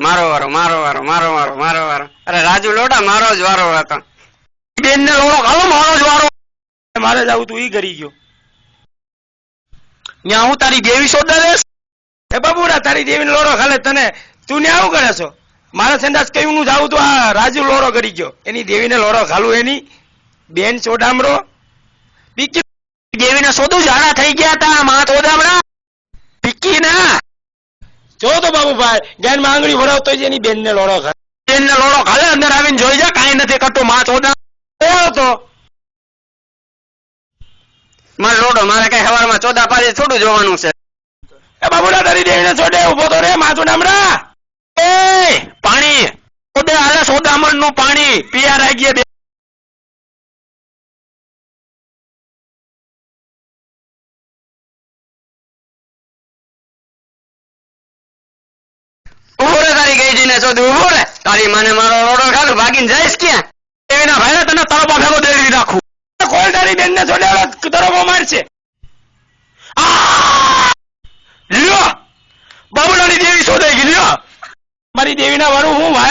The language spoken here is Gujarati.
મારો વારો મારો વારો મારો વારો મારો વારો. અરે રાજુ લોડા મારો જ વારો હતો. બેન ને લોડો ખાલો મારો જ વારો. મારે જાવું તું ઈ કરી ગયો. ત્યાં હું તારી દેવી સોદા દેશ. એ બાબુરા તારી દેવી ને લોડો ખાલે તને તું ને આવું કરે છો. મારા સંદાસ કયું હું જાવું તું આ રાજુ લોડો કરી ગયો. એની દેવી ને લોડો ખાલું એની બેન સોડામરો પીકી દેવી ને સોદું જાણા થઈ ગયા તા માં સોદામરા પીકી ના જો તો બાબુભાઈ જ્ઞાન માં આંગળી ભરાવતો જ એની બેન ને લોડો ખાલે. બેન ને લોડો ખાલે અંદર આવીને જોઈ જા કાંઈ નથી કરતો માં સોદા તો મારો લોડો મારે કઈ સવારમાં ચોદા પાછી થોડું જોવાનું છે. એ બાબુલા તારી દેવીને છોડે ઉભો તો રે માં સોડામરા. એ પાણી સોદે હાલે સોદામણ નું પાણી પિયા રાખીએ દે. ઉભો રે તારી ગઈ જઈને ચોદું ઉભો રે. તારી માને મારો લોડો ખાલું ભાગીને જઈશ ક્યાં? એના ભાઈ તને તળપા ભેગો દેવી નાખું. કોઈ તારી બેન ને છોડે તરફો મારશે. લ્યો બાબુલાની દેવી શોધાઈ ગઈ લ્યો. મારી દેવીના વારું હું ભાઈ